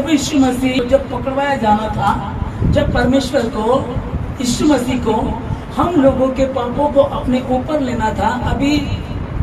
प्रभु यीशु मसीह जब पकड़वाया जाना था, जब परमेश्वर को, यीशु मसीह को हम लोगों के पापों को अपने ऊपर लेना था, अभी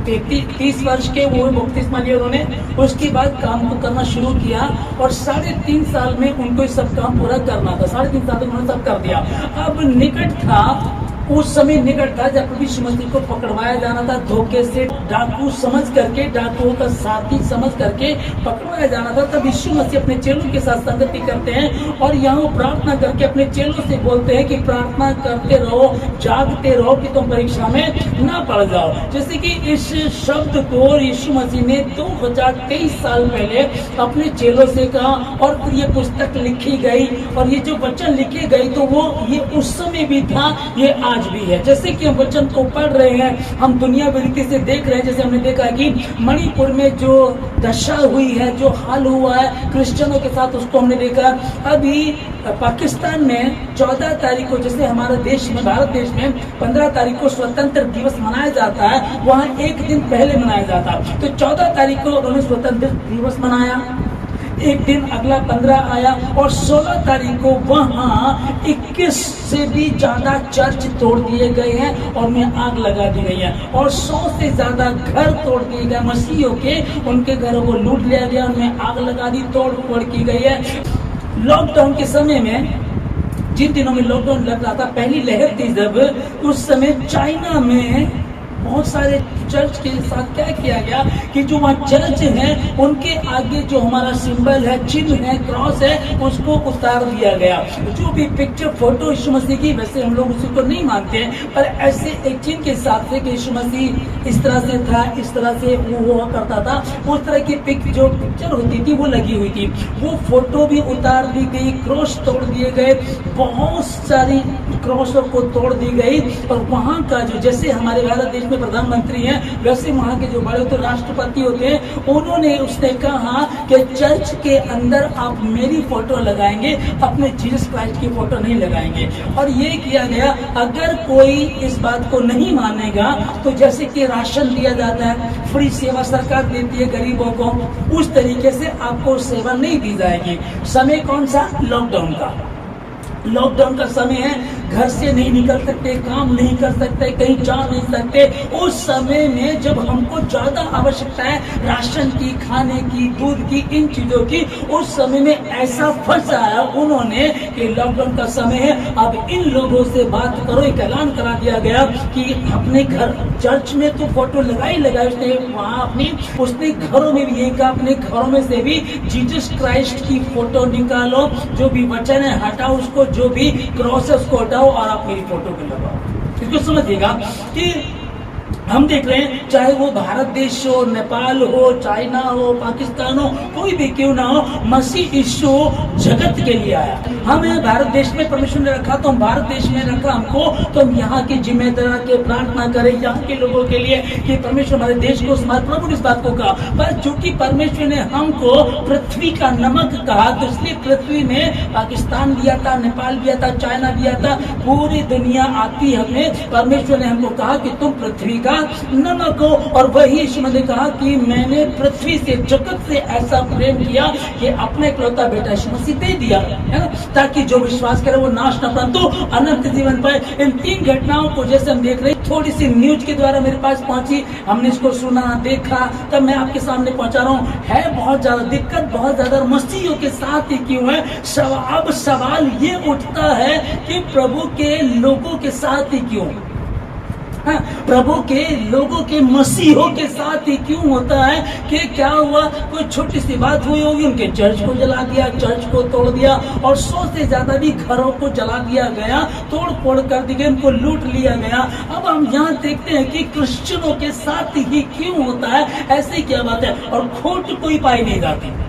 30 वर्ष के वो बपतिस्मा लिया उन्होंने, उसके बाद काम को करना शुरू किया और 3.5 साल में उनको ये सब काम पूरा करना था। 3.5 साल तक उन्होंने सब कर दिया। अब निकट था, उस समय निकट था जब प्रभु यीशु मसीह को पकड़वाया जाना था, धोखे से डाकू समझ करके, डाकुओं का साथी समझ करके पकड़वाया जाना था। तब यीशु मसीह अपने चेलों के साथ संगति करते हैं और यहाँ वो प्रार्थना करके अपने चेलों से बोलते हैं कि प्रार्थना करते रहो, जागते रहो कि तुम परीक्षा में ना पड़ जाओ। जैसे कि इस शब्द को यीशु मसीह ने 2023 साल पहले अपने चेलों से कहा और फिर ये पुस्तक लिखी गई और ये जो वचन लिखे गए तो वो ये उस समय भी था, ये आज भी है। जैसे कि हम वचन को पढ़ रहे हैं, हम दुनिया रीति से देख रहे हैं। जैसे हमने देखा कि मणिपुर में जो दशा हुई है, जो हाल हुआ है क्रिश्चियनों के साथ, उसको हमने देखा। अभी पाकिस्तान में 14 तारीख को, जैसे हमारे देश में, भारत देश में 15 तारीख को स्वतंत्र दिवस मनाया जाता है, वहाँ एक दिन पहले मनाया जाता। तो 14 तारीख को उन्होंने स्वतंत्र दिवस मनाया, एक दिन अगला 15 आया और 16 तारीख को वहाँ 21 से भी ज्यादा चर्च तोड़ दिए गए हैं और उनमें आग लगा दी गई है और 100 से ज्यादा घर तोड़ दिए गए मसीहियों के, उनके घरों को लूट लिया गया, उनमें आग लगा दी, तोड़ फोड़ की गई है। लॉकडाउन के समय में, जिन दिनों में लॉकडाउन लग रहा था, पहली लहर थी जब, उस समय चाइना में बहुत सारे चर्च के साथ क्या किया गया कि जो वहाँ चर्च है उनके आगे जो हमारा सिंबल है, चिन्ह है, क्रॉस है, उसको उतार दिया गया। जो भी पिक्चर, फोटो यीशु मसीह की, वैसे हम लोग उसी को नहीं मानते हैं, पर ऐसे एक चिन्ह के साथ से कि यीशु मसीह इस तरह से था, इस तरह से वो हुआ करता था, उस तरह की जो पिक्चर होती थी वो लगी हुई थी। वो फोटो भी उतार दी गई, क्रॉस तोड़ दिए गए, बहुत सारी क्रॉसों को तोड़ दी गई। और वहाँ का जो, जैसे हमारे भारत देश में प्रधानमंत्री हैं, वैसे वहाँ के जो बड़े तो राष्ट्रपति होते हैं, उन्होंने उसने कहा कि चर्च के अंदर आप मेरी फोटो लगाएंगे, अपने जीसस क्राइस्ट की फोटो नहीं लगाएंगे। और ये किया गया, अगर कोई इस बात को नहीं मानेगा तो जैसे कि राशन दिया जाता है, फ्री सेवा सरकार देती है गरीबों को, उस तरीके से आपको सेवा नहीं दी जाएगी। समय कौन सा? लॉकडाउन का। लॉकडाउन का समय है, घर से नहीं निकल सकते, काम नहीं कर सकते, कहीं जा नहीं सकते। उस समय में जब हमको ज्यादा आवश्यकता है राशन की, खाने की, दूध की, इन चीजों की, उस समय में ऐसा फंसाया उन्होंने कि लॉकडाउन का समय है, अब इन लोगों से बात करो। एक ऐलान करा दिया गया कि अपने घर, चर्च में तो फोटो लगाई उसने, वहाँ अपनी, उसने घरों में भी यही कहा, अपने घरों में से भी जीसस क्राइस्ट की फोटो निकालो, जो भी वचन है हटाओ उसको, जो भी क्रॉस है उसको हटाओ और आप मेरी फोटो पे लगाओ। इसको समझिएगा कि हम देख रहे हैं, चाहे वो भारत देश हो, नेपाल हो, चाइना हो, पाकिस्तान हो, कोई भी क्यों ना हो, मसीह यीशु जगत के लिए आया। हमें भारत देश में परमेश्वर ने रखा, तो हम भारत देश में रखा हमको, तो हम यहाँ की जिम्मेदार के प्रार्थना करें यहाँ के लोगों के लिए कि परमेश्वर हमारे देश को, हमारे प्रभु ने इस बात को कहा। पर चूंकि परमेश्वर ने हमको पृथ्वी का नमक कहा, तो इसलिए पृथ्वी में पाकिस्तान दिया था, नेपाल दिया था, चाइना दिया था, पूरी दुनिया आती। हमें परमेश्वर ने हमको कहा कि तुम पृथ्वी का नमक हो। और वही यीशु ने कहा कि मैंने पृथ्वी से, जगत से ऐसा प्रेम किया कि अपने इकलौता बेटा यीशु मसीह दे दिया, है ना, ताकि जो विश्वास करे वो नाश न परंतु अनंत जीवन पाए। इन 3 घटनाओं को जैसे हम देख रहे हैं, थोड़ी सी न्यूज के द्वारा मेरे पास पहुंची, हमने इसको सुना, देखा, तब मैं आपके सामने पहुंचा रहा हूँ। है बहुत ज्यादा दिक्कत, बहुत ज्यादा मसीहियों के साथ ही क्यों है। अब सवाल ये उठता है कि प्रभु के लोगों के साथ ही क्यों, प्रभु के लोगों के, मसीहों के साथ ही क्यों होता है। कि क्या हुआ, कोई छोटी सी बात हुई होगी, उनके चर्च को जला दिया, चर्च को तोड़ दिया और 100 से ज्यादा भी घरों को जला दिया गया, तोड़ फोड़ कर दी गई, उनको लूट लिया गया। अब हम यहाँ देखते हैं कि क्रिश्चियनों के साथ ही क्यों होता है, ऐसी क्या बात है। और खोट कोई पाई नहीं जाती,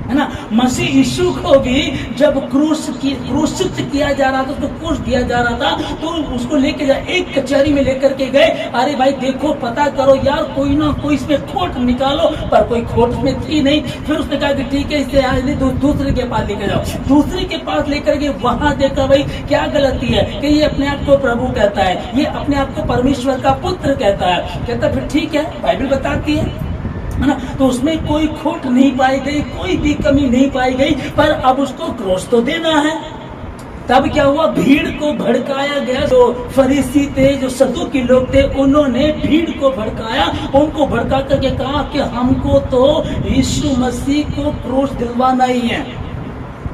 है ना। मसीह यीशु को भी जब क्रूसित किया जा रहा था, उसको क्रूस दिया जा रहा था, तो उसको लेके जा, एक कचहरी में लेकर के गए, अरे भाई देखो, पता करो यार, कोई ना कोई इसमें खोट निकालो, पर कोई खोट में थी नहीं। फिर उसने कहा कि ठीक है, इसे आज दूसरे के पास लेकर जाओ। दूसरे के पास लेकर के वहां देखा, भाई क्या गलती है कि ये अपने आप को प्रभु कहता है, ये अपने आप को परमेश्वर का पुत्र कहता है। कहता फिर ठीक है, बाइबल बताती है है ना। तो उसमें कोई खोट नहीं पाई गई, कोई भी कमी नहीं पाई गई, पर अब उसको क्रोस तो देना है। तब क्या हुआ, भीड़ को भड़काया गया। जो फरीसी थे, जो सदूकी लोग थे, उन्होंने भीड़ को भड़काया। उनको भड़का करके कहा कि हमको तो यीशु मसीह को क्रूस दिलवाना ही है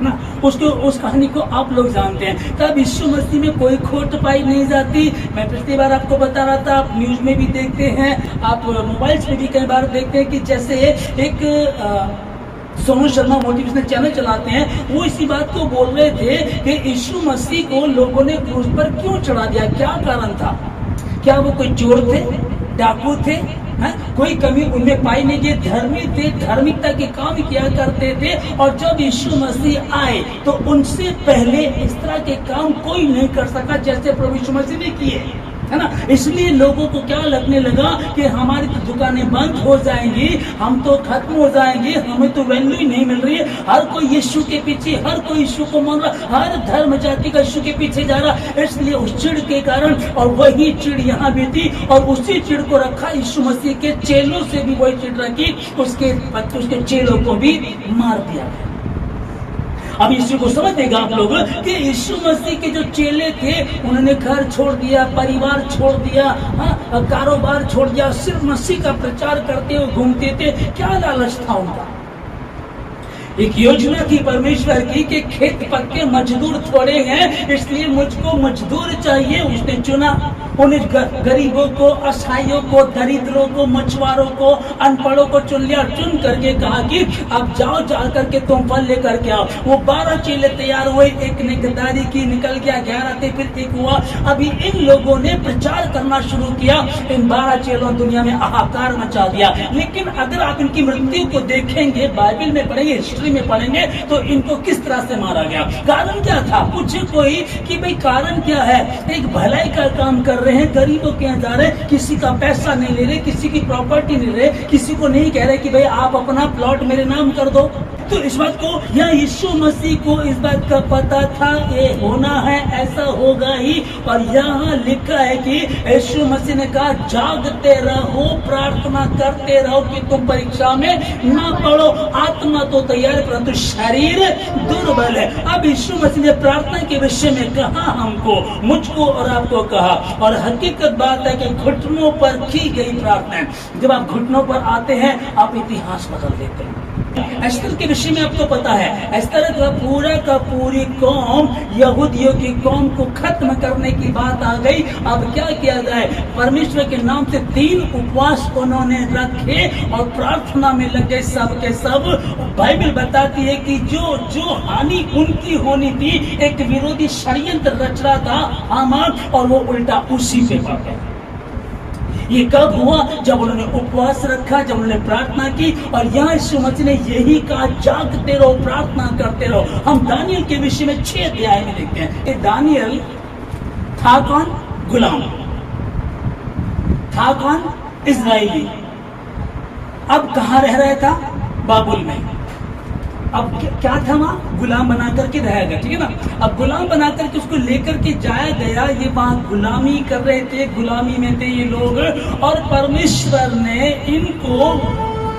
ना। उसको, उस कहानी को आप लोग जानते हैं। तब यीशु मसीह में कोई खोट पाई नहीं जाती। मैं पिछली बार आपको बता रहा था, आप न्यूज में भी देखते हैं, आप मोबाइल में भी कई बार देखते हैं कि जैसे एक सोनू शर्मा मोटिवेशनल चैनल चलाते हैं, वो इसी बात को बोल रहे थे कि यीशु मसीह को लोगों ने क्रूस पर क्यों चढ़ा दिया, क्या कारण था। क्या वो कोई चोर थे, डाकू थे, है? कोई कमी उनमें पाई नहीं गई। धर्मी थे, धार्मिकता के काम किया करते थे। और जब यीशु मसीह आए तो उनसे पहले इस तरह के काम कोई नहीं कर सका जैसे प्रभु यीशु मसीह ने किए, है ना। इसलिए लोगों को क्या लगने लगा कि हमारी तो दुकानें बंद हो जाएंगी, हम तो खत्म हो जाएंगे, हमें तो वैल्यू ही नहीं मिल रही है। हर कोई यीशु के पीछे, हर कोई यीशु को मान रहा, हर धर्म जाति का यीशु के पीछे जा रहा। इसलिए उस चिड़ के कारण, और वही चिड़ यहाँ भी थी, और उसी चिड़ को रखा यीशु मसीह के चेलों से भी वही चिड़ रखी, उसके चेलों को भी मार दिया गया। अब इसी को समझ देगा आप लोग कि यीशु मसीह के जो चेले थे, उन्होंने घर छोड़ दिया, परिवार छोड़ दिया, कारोबार छोड़ दिया, सिर्फ मसीह का प्रचार करते हुए घूमते थे। क्या लालच था उनका। एक योजना थी परमेश्वर की कि खेत पक्के मजदूर थोड़े हैं, इसलिए मुझको मजदूर चाहिए। उसने चुना, उन्हें गरीबों को, असहायों को, दरिद्रों को, मछुआरों को, अनपढ़ों को चुन लिया। चुन करके कहा कि अब जाओ, जा करके तुम फल लेकर के आओ। वो 12 चेले तैयार हुए, एक ने गद्दारी की, निकल गया, 11 थे, फिर एक हुआ। अभी इन लोगों ने प्रचार करना शुरू किया। इन 12 चेलों दुनिया में हाहाकार मचा दिया। लेकिन अगर आप इनकी मृत्यु को देखेंगे, बाइबल में पढ़ेंगे, हिस्ट्री में पढ़ेंगे, तो इनको किस तरह से मारा गया, कारण क्या था। पूछे कोई कि भाई कारण क्या है। एक भलाई का काम कर रहे हैं, गरीबों के यहाँ जा रहे, किसी का पैसा नहीं ले रहे, किसी की प्रॉपर्टी नहीं ले रहे, किसी को नहीं कह रहे कि भाई आप अपना प्लॉट मेरे नाम कर दो। तो इस बात को, या यीशु मसीह को इस बात का पता था ये होना है, ऐसा होगा ही। और यहाँ लिखा है कि यीशु मसीह ने कहा जागते रहो, प्रार्थना करते रहो कि तुम परीक्षा में ना पड़ो। आत्मा तो तैयार है परंतु शरीर दुर्बल है। अब यीशु मसीह ने प्रार्थना के विषय में कहा, हमको, मुझको और आपको कहा। और हकीकत बात है कि घुटनों पर की गई प्रार्थना, जब आप घुटनों पर आते हैं, आप इतिहास बदल देते हैं। एस्तर के विषय में आपको पता है, एस्तर का पूरी कौम, यहूदियों की कौम को खत्म करने की बात आ गई। अब क्या किया जाए, परमेश्वर के नाम से 3 उपवास उन्होंने रखे और प्रार्थना में लगे सब के सब। बाइबल बताती है कि जो हानि उनकी होनी थी, एक विरोधी षड्यंत्र रच रहा था हामान, और वो उल्टा उसी पे पड़ गया। ये कब हुआ, जब उन्होंने उपवास रखा, जब उन्होंने प्रार्थना की। और यहाँ यीशु मसीह ने यही कहा, जागते रहो, प्रार्थना करते रहो। हम दानियल के विषय में 6 अध्याय में देखते हैं। ये दानियल था कौन, गुलाम था कौन, इजराइली। अब कहाँ रह रहा था, बाबुल में। अब क्या था, वहां गुलाम बना करके रहा गया, ठीक है ना। अब गुलाम बना करके उसको लेकर के जाया गया। ये वहां गुलामी कर रहे थे, गुलामी में थे ये लोग। और परमेश्वर ने इनको,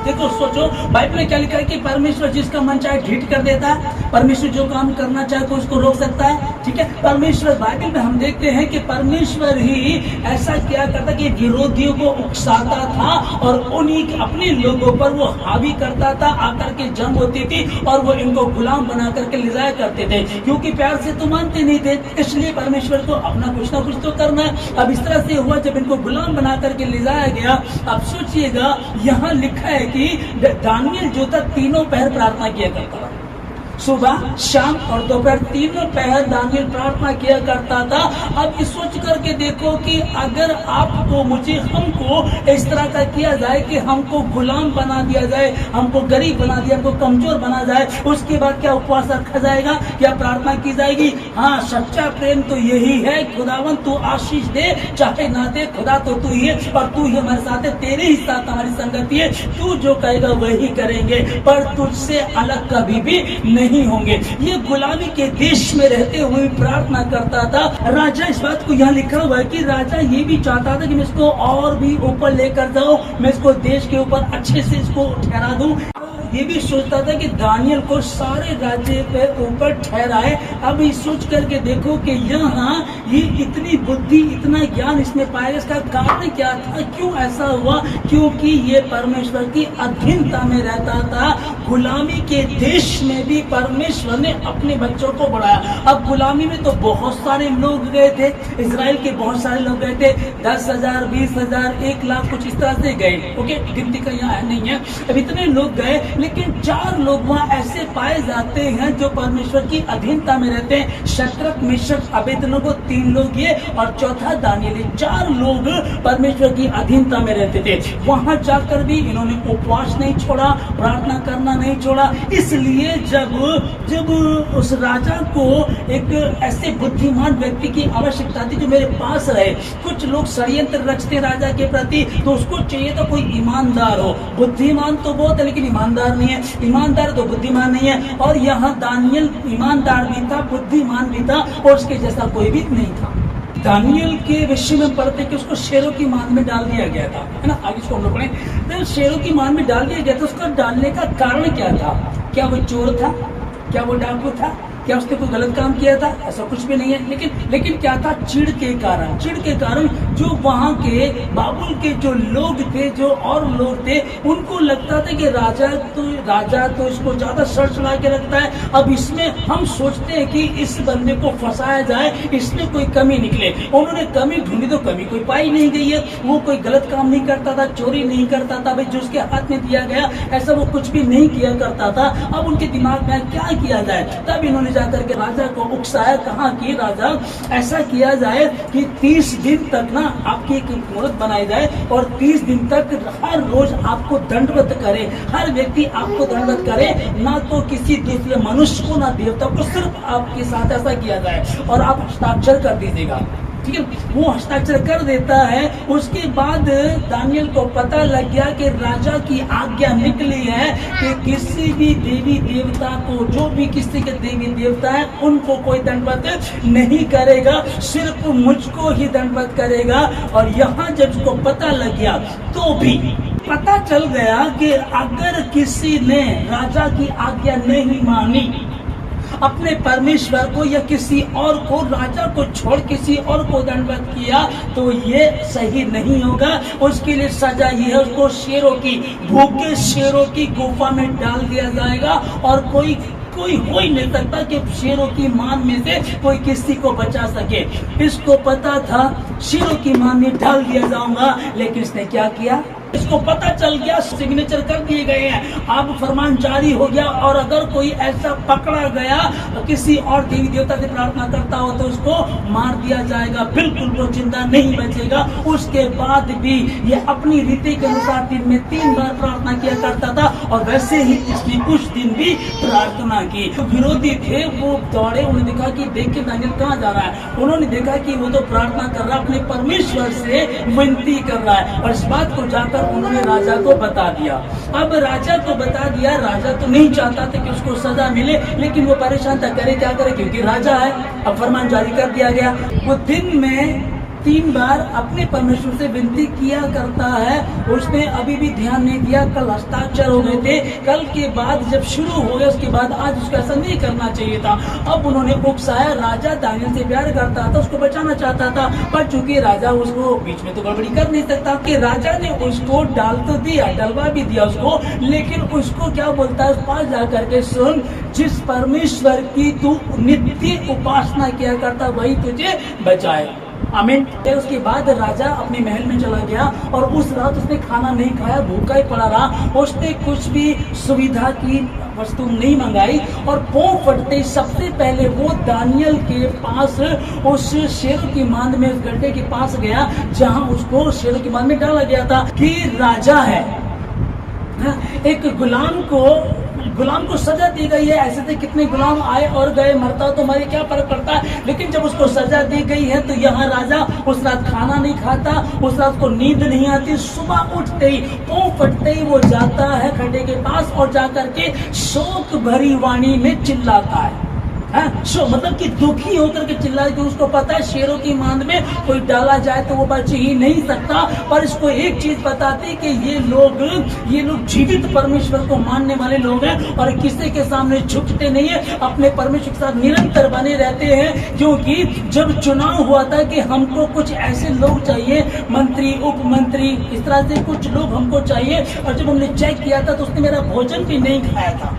देखो सोचो, बाइबल में क्या लिखा है कि परमेश्वर जिसका मन चाहे ढीठ कर देता है। परमेश्वर जो काम करना चाहे तो उसको रोक सकता है, ठीक है। परमेश्वर, बाइबल में हम देखते हैं कि परमेश्वर ही ऐसा क्या करता कि विरोधियों को उकसाता था और उन्हीं अपने लोगों पर वो हावी करता था। आकर के जंग होती थी और वो इनको गुलाम बना करके ले जाया करते थे, क्योंकि प्यार से तो मानते नहीं थे। इसलिए परमेश्वर को अपना कुछ ना कुछ तो करना है। अब इस तरह से हुआ, जब इनको गुलाम बना करके ले जाया गया। अब सोचिएगा, यहाँ लिखा है कि दानियल जो था, तीनों पहर प्रार्थना किया करता था। सुबह, शाम और दोपहर, तीनों पहर दानियल प्रार्थना किया करता था। अब इस सोच करके देखो कि अगर आपको, मुझे, हमको इस तरह का किया जाए कि हमको गुलाम बना दिया जाए, हमको गरीब बना दिया, हमको कमजोर बना जाए, उसके बाद क्या उपवास रखा जाएगा, क्या प्रार्थना की जाएगी। हाँ, सच्चा प्रेम तो यही है, खुदावन तू आशीष दे चाहे ना दे, खुदा तो तू ही है और तू ही हमारे साथ है, तेरे ही साथ हमारी संगति है, तू जो कहेगा वही करेंगे, पर तुझसे अलग कभी भी नहीं नहीं होंगे। ये गुलामी के देश में रहते हुए प्रार्थना करता था। राजा, इस बात को यहाँ लिखा हुआ है कि राजा ये भी चाहता था कि मैं इसको और भी ऊपर लेकर जाऊं, मैं इसको देश के ऊपर अच्छे से इसको ठहरा दूं। ये भी सोचता था कि दानियल को सारे राज्य पे ऊपर ठहराए। अब ये सोच करके देखो कि यहाँ ये इतनी बुद्धि, इतना ज्ञान इसने पाया, इसका कारण क्या था, क्यों ऐसा हुआ? क्योंकि ये परमेश्वर की अधीनता में रहता था। गुलामी के देश में भी परमेश्वर ने अपने बच्चों को बढ़ाया। अब गुलामी में तो बहुत सारे लोग गए थे, इजराइल के बहुत सारे लोग गए थे, 10,000, 20,000, 1,00,000 कुछ इस तरह से गए। ओके, गिनती का यहाँ नहीं है। अब इतने लोग गए, लेकिन 4 लोग वहाँ ऐसे पाए जाते हैं जो परमेश्वर की अधीनता में रहते हैं। शद्रक, मेशक, अबेदनगो, 3 लोग ये, और चौथा दानियेल, 4 लोग परमेश्वर की अधीनता में रहते थे। वहाँ जाकर भी इन्होंने उपवास नहीं छोड़ा, प्रार्थना करना नहीं छोड़ा। इसलिए जब उस राजा को एक ऐसे बुद्धिमान व्यक्ति की आवश्यकता थी जो मेरे पास रहे। कुछ लोग षड्यंत्र रचते राजा के प्रति, तो उसको चाहिए था कोई ईमानदार हो। बुद्धिमान तो बहुत है लेकिन ईमानदार नहीं है, ईमानदार तो बुद्धिमान नहीं है। और यहाँ दानियल ईमानदार भी था, बुद्धिमान भी था, और उसके जैसा कोई भी नहीं था। दानियल के विषय में पढ़ते कि उसको शेरों की मान में डाल दिया गया था, है ना। आगे इसको हम लोग पढ़ें। तो शेरों की मान में डाल दिया गया था, उसका डालने का कारण क्या था? क्या वो चोर था? क्या वो डाकू था? क्या उसने कोई गलत काम किया था? ऐसा कुछ भी नहीं है। लेकिन क्या था? चिढ़ के कारण जो वहाँ के बाबुल के जो लोग थे, जो और लोग थे, उनको लगता था कि राजा तो इसको ज्यादा सर चढ़ा के रखता है। अब इसमें हम सोचते हैं कि इस बंदे को फंसाया जाए, इसमें कोई कमी निकले। उन्होंने कमी ढूंढी तो कमी कोई पाई नहीं गई है। वो कोई गलत काम नहीं करता था, चोरी नहीं करता था, भाई जो उसके हाथ में दिया गया ऐसा वो कुछ भी नहीं किया करता था। अब उनके दिमाग में क्या किया जाए, तब इन्होंने जाकर के राजा को उकसाया। कहा कि राजा, ऐसा किया जाए कि 30 दिन तक ना आपकी एक मुहूर्त बनाई जाए, और 30 दिन तक हर रोज आपको दंडवत करे, हर व्यक्ति आपको दंडवत करे, ना तो किसी दूसरे मनुष्य को ना देवता को, सिर्फ आपके साथ ऐसा किया जाए, और आप हस्ताक्षर कर दीजिएगा। ठीक है, वो हस्ताक्षर कर देता है। उसके बाद दानियल को पता लग गया कि राजा की आज्ञा निकली है कि किसी भी देवी देवता को, जो भी किसी के देवी देवता है, उनको कोई दंडवत नहीं करेगा, सिर्फ मुझको ही दंडवत करेगा। और यहाँ जब उसको पता लग गया, तो भी पता चल गया कि अगर किसी ने राजा की आज्ञा नहीं मानी, अपने परमेश्वर को या किसी और को, राजा को छोड़ किसी और को दंडवत किया, तो ये सही नहीं होगा। उसके लिए सजा ये है, उसको शेरों की, भूखे शेरों की गुफा में डाल दिया जाएगा, और कोई हो ही नहीं सकता कि शेरों की मान में से कोई किसी को बचा सके। इसको पता था शेरों की मान में डाल दिया जाऊंगा, लेकिन इसने क्या किया? इसको पता चल गया, सिग्नेचर कर दिए गए हैं, अब फरमान जारी हो गया। और अगर कोई ऐसा पकड़ा गया किसी और देवी देवता से प्रार्थना करता हो, तो उसको मार दिया जाएगा, बिल्कुल वो जिंदा नहीं बचेगा। उसके बाद भी ये अपनी रीति के अनुसार दिन में 3 बार प्रार्थना किया करता था, और वैसे ही इसने कुछ दिन भी प्रार्थना की। जो विरोधी थे वो दौड़े, उन्होंने देखा कि देख के दानियल कहाँ जा रहा है। उन्होंने देखा कि वो तो प्रार्थना कर रहा है, अपने परमेश्वर से विनती कर रहा है, और इस बात को जाकर उन्होंने राजा को बता दिया। अब राजा को बता दिया, राजा तो नहीं चाहता था कि उसको सजा मिले, लेकिन वो परेशान था, करे क्या करे, क्योंकि राजा है। अब फरमान जारी कर दिया गया। वो दिन में 3 बार अपने परमेश्वर से विनती किया करता है। उसने अभी भी ध्यान नहीं दिया। कल हस्ताक्षर हो गए थे, कल के बाद जब शुरू हो गया, उसके बाद आज उसको ऐसा नहीं करना चाहिए था। अब उन्होंने उकसाया। राजा दानियल से प्यार करता था, उसको बचाना चाहता था, पर चूंकि राजा उसको बीच में तो गड़बड़ी कर नहीं सकता, कि राजा ने उसको डाल तो दिया, डलवा भी दिया उसको, लेकिन उसको क्या बोलता है, पास जाकर के सुन, जिस परमेश्वर की तू नित्य उपासना किया करता, वही तुझे बचाए। आमीन। उसके बाद राजा अपने महल में चला गया, और उस रात उसने खाना नहीं खाया, भूखा ही पड़ा रहा। उसने कुछ भी सुविधा की वस्तु नहीं मंगाई, और पांव फटते सबसे पहले वो दानियल के पास, उस शेर की मांद में, उस गड्ढे के पास गया जहां उसको शेर की मांद में डाला गया था कि राजा है। एक गुलाम को गुलाम को सजा दी गई है। ऐसे थे कितने गुलाम आए और गए, मरता तो मरे, क्या फर्क पड़ता है। लेकिन जब उसको सजा दी गई है तो यहाँ राजा उस रात खाना नहीं खाता, उस रात को नींद नहीं आती। सुबह उठते ही, पांव फटते ही वो जाता है खड्डे के पास और जाकर के शोक भरी वाणी में चिल्लाता है। मतलब कि दुखी होकर के चिल्लाए, कि उसको पता है शेरों की मांद में कोई डाला जाए तो वो बच ही नहीं सकता। पर इसको एक चीज बताती कि ये लोग जीवित परमेश्वर को मानने वाले लोग हैं और किसी के सामने झुकते नहीं है, अपने परमेश्वर के साथ निरंतर बने रहते हैं। क्योंकि जब चुनाव हुआ था कि हमको कुछ ऐसे लोग चाहिए, मंत्री, उप मंत्री, इस तरह से कुछ लोग हमको चाहिए, और जब हमने चेक किया था तो उसने मेरा भोजन भी नहीं खाया था,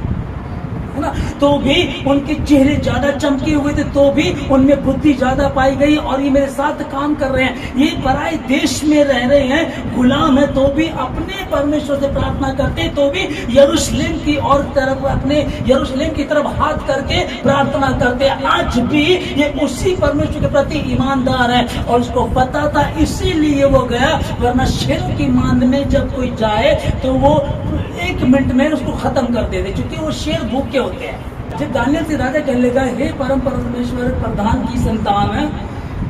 है ना, तो भी उनके चेहरे ज्यादा चमके हुए थे, तो भी उनमें बुद्धि ज्यादा पाई गई और ये मेरे साथ काम कर रहे हैं। ये पराये देश में रह रहे हैं, गुलाम है, तो भी अपने परमेश्वर से प्रार्थना करते, तो भी यरूशलेम की और तरफ, अपने यरूशलेम की तरफ हाथ करके प्रार्थना करते। आज भी ये उसी परमेश्वर के प्रति ईमानदार है और उसको पता था, इसीलिए वो गया। वरना शेरों की मांद में जब कोई जाए तो वो 1 मिनट में उसको खत्म कर देते, क्योंकि वो शेर भूखे होते हैं। जब दानियल से राजा कहने लगा, हे परम परमेश्वर, प्रधान की संतान है,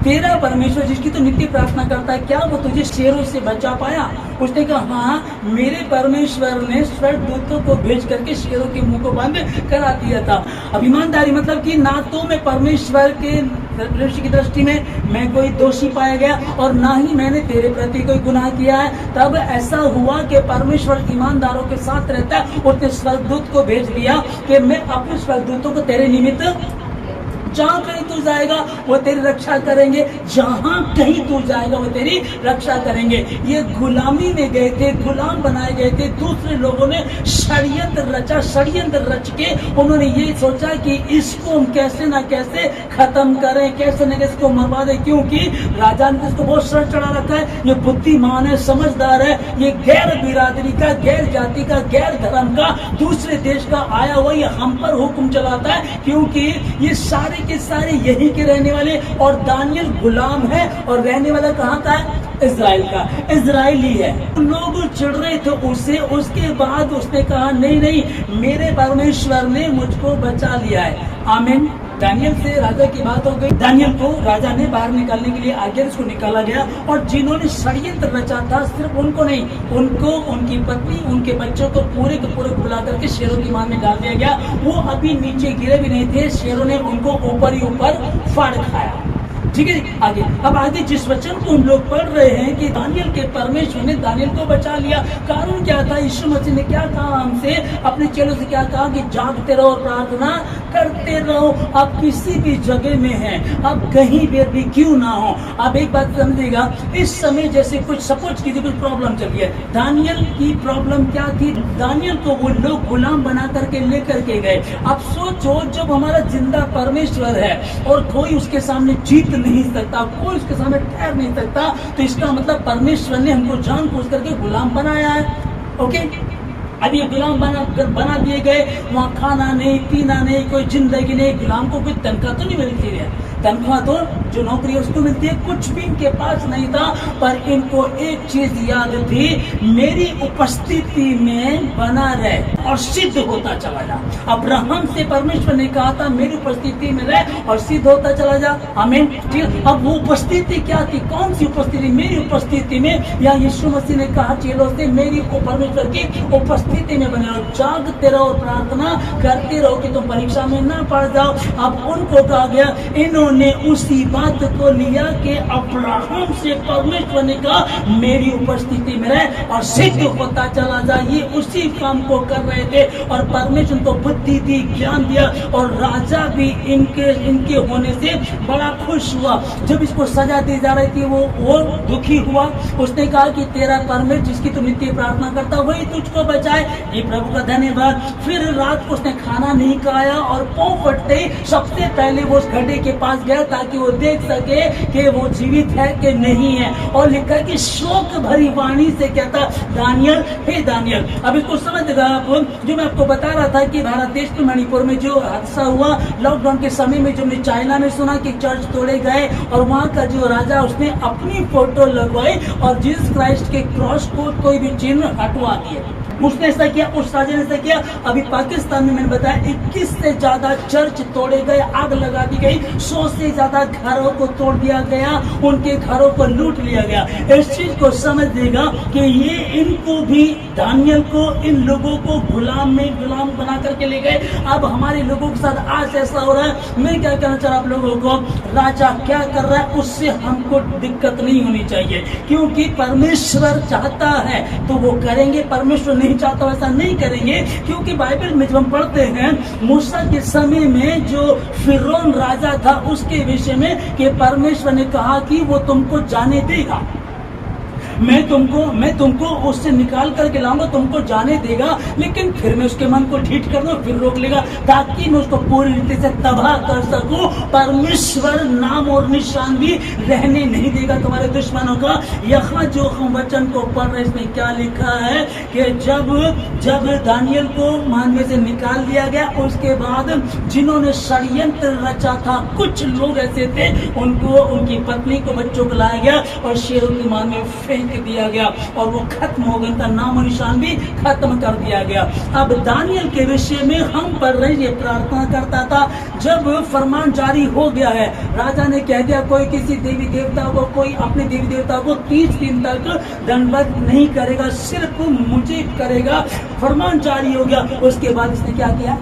तेरा परमेश्वर जिसकी तो नित्य प्रार्थना करता है, क्या वो तुझे शेरों से बचा पाया? उसने कहा, हाँ, मेरे परमेश्वर ने स्वर्गदूतों को भेज करके शेरों के मुंह को बंद करा दिया था। अब ईमानदारी मतलब कि ना तो मैं परमेश्वर के की दृष्टि में मैं कोई दोषी पाया गया और ना ही मैंने तेरे प्रति कोई गुनाह किया है। तब ऐसा हुआ कि परमेश्वर ईमानदारों के साथ रहता है। उसने स्वर्गदूत को भेज दिया कि मैं अपने स्वर्गदूतों को तेरे निमित्त, जहाँ कहीं तू जाएगा वो तेरी रक्षा करेंगे, जहाँ कहीं तू जाएगा वो तेरी रक्षा करेंगे। ये गुलामी में गए थे, गुलाम बनाए गए थे। दूसरे लोगों ने षड्यंत्र रचा, षड्यंत्र रच के उन्होंने ये सोचा कि इसको हम कैसे ना कैसे खत्म करें, कैसे न कैसे इसको मरवा दें, क्योंकि राजा ने इसको बहुत सर चढ़ा रखा है। ये बुद्धिमान है, समझदार है, ये गैर बिरादरी का, गैर जाति का, गैर धर्म का, दूसरे देश का आया हुआ, ये हम पर हुक्म चलाता है, क्योंकि ये सारे के सारे यही के रहने वाले। और दानियल गुलाम है और रहने वाला कहाँ का है? इजराइल का, इजराइली है। लोग चिढ़ रहे थे उससे। उसके बाद उसने कहा, नहीं नहीं, मेरे परमेश्वर ने मुझको बचा लिया है। आमीन। दानियल से राजा की बात हो गई। दानियल को राजा ने बाहर निकालने के लिए आज्ञा, उसको निकाला गया। और जिन्होंने षड्यंत्र रचा था, सिर्फ उनको नहीं, उनको, उनकी पत्नी, उनके बच्चों को पूरे के पूरे बुला करके शेरों की मार में डाल दिया गया। वो अभी नीचे गिरे भी नहीं थे, शेरों ने उनको ऊपर ही ऊपर फाड़ खाया। ठीक है, आगे। अब आगे जिस वचन को हम लोग पढ़ रहे हैं कि दानियल के परमेश्वर ने दानियल को बचा लिया। कारण क्या था? यीशु मसीह ने क्या कहा हमसे, अपने चेलों से क्या कहा कि जागते रहो और प्रार्थना करते रहो। आप किसी भी जगह में हैं, आप कहीं भी क्यों ना हो, आप एक बात समझिएगा, इस समय जैसे कुछ सपोज कीजिए कुछ प्रॉब्लम चली है। दानियल की प्रॉब्लम क्या थी? दानियल को वो लोग गुलाम बना करके लेकर के गए। आप सोचो, जब हमारा जिंदा परमेश्वर है और कोई उसके सामने जीत नहीं सकता, कोई उसके सामने ठहर नहीं सकता, तो इसका मतलब परमेश्वर ने हमको जानबूझ करके गुलाम बनाया है। ओके, अब ये गुलाम बना दिए गए। वहाँ खाना नहीं, पीना नहीं, कोई जिंदगी नहीं। गुलाम को कोई तनख्वाह तो नहीं मिलती है, तनख्वाह तो जो नौकरी है उसको मिलती है। कुछ भी इनके पास नहीं था, पर इनको एक चीज याद थी, मेरी उपस्थिति में बना रहे और सिद्ध होता चला जा। अब्राहम से परमेश्वर ने कहा था, मेरी उपस्थिति में रहे और सिद्ध होता चला जा। आमीन। ठीक। अब वो उपस्थिति क्या थी? कौन सी उपस्थिति? मेरी उपस्थिति में, या यीशु मसीह ने कहा चेलों से, मेरी परमेश्वर की उपस्थिति में बने रहो, जागते रहो, प्रार्थना करते रहो कि तुम परीक्षा में ना पड़ जाओ। अब उनको कहा गया, इन्होंने उसी बात को लिया कि अब्राहम से परमेश्वर ने कहा, मेरी उपस्थिति में रहे और सिद्ध होता चला जाए। ये उसी काम को कर रहे थे और परमेश्वर को बुद्धि दी, ज्ञान दिया, और राजा भी इनके होने से बड़ा खुश हुआ। जब इसको सजा दी जा रही थी, वो दुखी हुआ। उसने कहा कि तेरा परमेश्वर जिसकी तू नित्य प्रार्थना करता वही तुझको बचाए। ये प्रभु का धन्यवाद। फिर रात को उसने खाना नहीं खाया और पांव फटते ही सबसे पहले वो उस गड्ढे के पास गया ताकि वो देख सके कि वो जीवित है कि नहीं है। और लिखा कि शोक भरी वाणी से कहता, दानियल, हे दानियल। अब इसको समझ आप, जो मैं आपको बता रहा था कि भारत देश में मणिपुर में जो हादसा हुआ लॉकडाउन के समय में, जो हमने चाइना में सुना कि चर्च तोड़े गए और वहाँ का जो राजा उसने अपनी फोटो लगवाई और जीसस क्राइस्ट के क्रॉस को कोई भी चिन्ह हटवा दिए। उसने ऐसा किया, उस राजा ने ऐसा किया। अभी पाकिस्तान में मैंने बताया 21 से ज्यादा चर्च तोड़े गए, आग लगा दी गई, 100 से ज्यादा घरों को तोड़ दिया गया, उनके घरों को लूट लिया गया। इस चीज को समझ देगा कि ये इनको भी, दानियल को, इन लोगों को गुलाम बना करके ले गए। अब हमारे लोगों के साथ आज ऐसा हो रहा है। मैं क्या कहना चाह रहा हूं आप लोगों को, राजा क्या कर रहा है उससे हमको दिक्कत नहीं होनी चाहिए, क्योंकि परमेश्वर चाहता है तो वो करेंगे, परमेश्वर नहीं चाहता वैसा नहीं करेंगे। क्योंकि बाइबल में जब हम पढ़ते हैं मूसा के समय में जो फिरौन राजा था उसके विषय में कि परमेश्वर ने कहा कि वो तुमको जाने देगा, मैं तुमको उससे निकाल करके लाऊंगा, तुमको जाने देगा, लेकिन फिर मैं उसके मन को ठीक कर दूं, फिर रोक लेगा, ताकि मैं उसको पूरी रीति से तबाह कर सकूं। परमेश्वर नाम और निशान भी रहने नहीं देगा तुम्हारे दुश्मनों का। यहाँ जो हम वचन को पढ़ रहे इसमें क्या लिखा है कि जब दानियल को मान में से निकाल दिया गया, उसके बाद जिन्होंने षड्यंत्र रचा था, कुछ लोग ऐसे थे, उनको, उनकी पत्नी को, बच्चों को लाया गया और शेरों की मान में फेंक दिया गया और वो खत्म हो गया, नामो निशान भी खत्म कर दिया गया। अब दानियल के विषय में हम पढ़ रहे, ये प्रार्थना करता था, जब फरमान जारी हो गया है, राजा ने कह दिया कोई किसी देवी देवता को, कोई अपने देवी देवता को 30 दिन तक दंडवत नहीं करेगा, सिर्फ मुझे करेगा। फरमान जारी हो गया। उसके बाद इसने क्या किया,